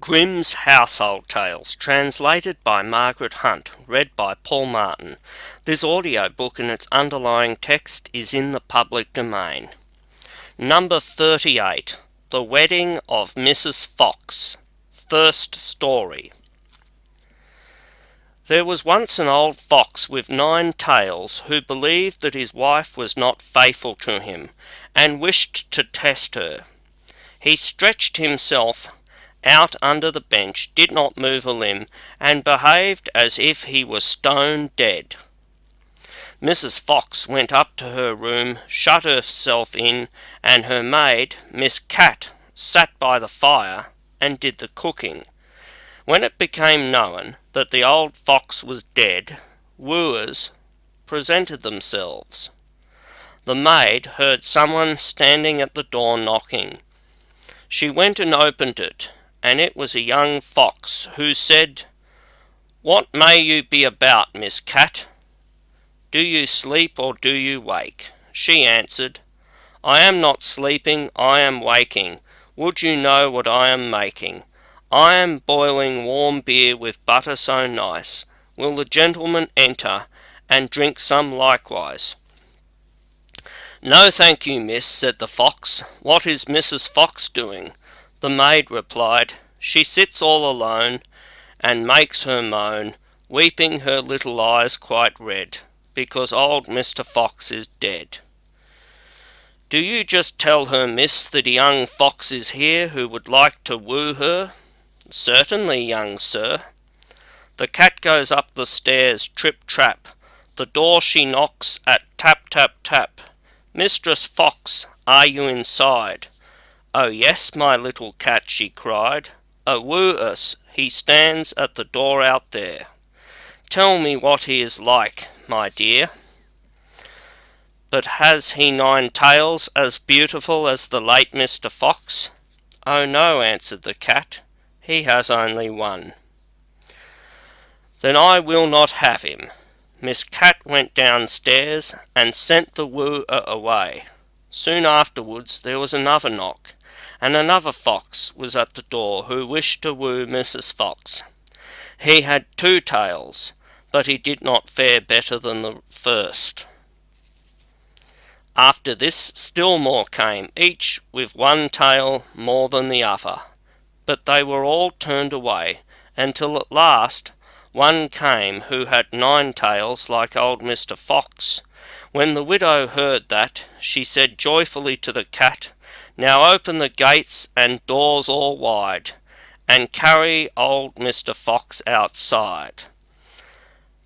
Grimm's Household Tales, translated by Margaret Hunt, read by Paul Martin. This audiobook and its underlying text is in the public domain. Number 38, The Wedding of Mrs. Fox. First story. There was once an old fox with 9 tails who believed that his wife was not faithful to him and wished to test her. He stretched himself out under the bench, did not move a limb, and behaved as if he was stone dead. Mrs. Fox went up to her room, shut herself in, and her maid, Miss Cat, sat by the fire and did the cooking. When it became known that the old fox was dead, wooers presented themselves. The maid heard someone standing at the door knocking. She went and opened it, and it was a young fox, who said, "What may you be about, Miss Cat? Do you sleep or do you wake?" She answered, "I am not sleeping, I am waking. Would you know what I am making? I am boiling warm beer with butter so nice. Will the gentleman enter, and drink some likewise?" "No, thank you, miss," said the fox. "What is Mrs. Fox doing?" The maid replied, "She sits all alone, and makes her moan, weeping her little eyes quite red, because old Mr. Fox is dead." "Do you just tell her, miss, that a young fox is here who would like to woo her?" "Certainly, young sir." The cat goes up the stairs, trip-trap. The door she knocks at tap-tap-tap. "Mistress Fox, are you inside?" "Oh yes, my little cat," she cried. "Oh, woo us, he stands at the door out there. Tell me what he is like, my dear." "But has he 9 tails as beautiful as the late Mr. Fox?" "Oh no," answered the cat, "he has only 1. "Then I will not have him." Miss Cat went downstairs and sent the wooer away. Soon afterwards there was another knock, and another fox was at the door who wished to woo Mrs. Fox. He had 2 tails, but he did not fare better than the first. After this still more came, each with 1 tail more than the other, but they were all turned away, until at last one came who had 9 tails like old Mr. Fox. When the widow heard that, she said joyfully to the cat, "Now open the gates and doors all wide, and carry old Mr. Fox outside."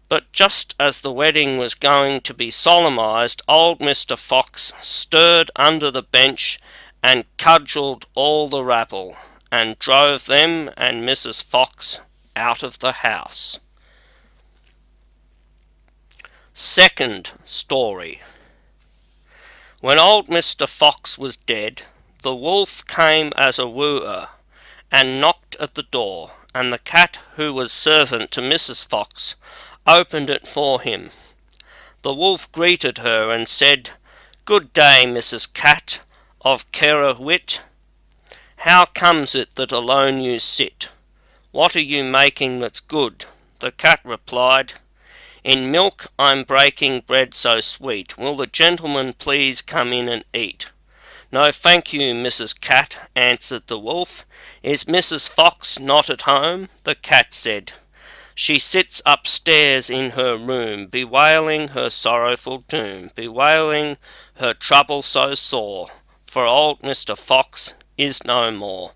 But just as the wedding was going to be solemnized, old Mr. Fox stirred under the bench and cudgelled all the rabble, and drove them and Mrs. Fox out of the house. Second story. When old Mr. Fox was dead, the wolf came as a wooer, and knocked at the door, and the cat, who was servant to Mrs. Fox, opened it for him. The wolf greeted her and said, "Good day, Mrs. Cat of Kerrawit. How comes it that alone you sit? What are you making that's good?" The cat replied, "In milk I'm breaking bread so sweet. Will the gentleman please come in and eat?" "No, thank you, Mrs. Cat," answered the wolf. "Is Mrs. Fox not at home?" The cat said, "She sits upstairs in her room, bewailing her sorrowful doom, bewailing her trouble so sore, for old Mr. Fox is no more."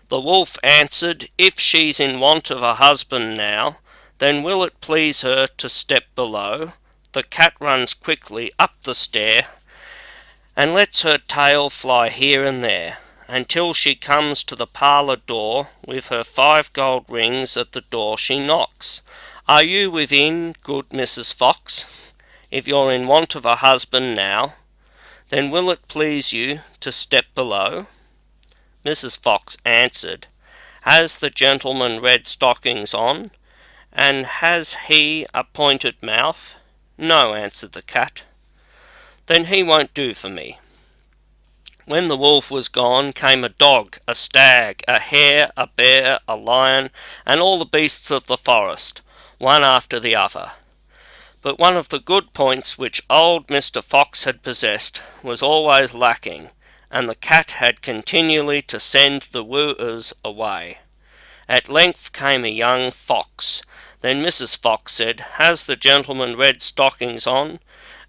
The wolf answered, "If she's in want of a husband now, then will it please her to step below?" The cat runs quickly up the stair, and lets her tail fly here and there, until she comes to the parlour door. With her 5 gold rings at the door she knocks. "Are you within, good Mrs. Fox? If you're in want of a husband now, then will it please you to step below?" Mrs. Fox answered, "Has the gentleman red stockings on, and has he a pointed mouth?" "No," answered the cat. "Then he won't do for me." When the wolf was gone, came a dog, a stag, a hare, a bear, a lion, and all the beasts of the forest, one after the other. But one of the good points which old Mr. Fox had possessed was always lacking, and the cat had continually to send the wooers away. At length came a young fox. Then Mrs. Fox said, "Has the gentleman red stockings on,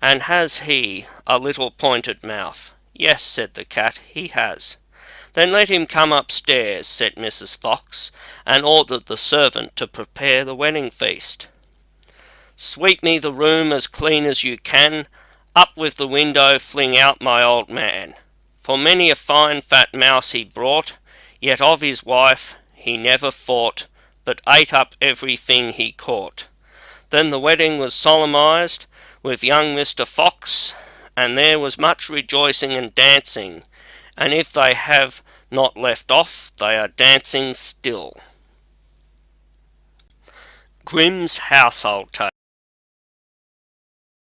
and has he a little pointed mouth?" "Yes," said the cat, "he has." "Then let him come upstairs," said Mrs. Fox, and ordered the servant to prepare the wedding feast. "Sweep me the room as clean as you can. Up with the window, fling out my old man. For many a fine fat mouse he brought, yet of his wife he never fought, but ate up everything he caught." Then the wedding was solemnized with young Mr. Fox, and there was much rejoicing and dancing, and if they have not left off, they are dancing still. Grimm's Household Tales.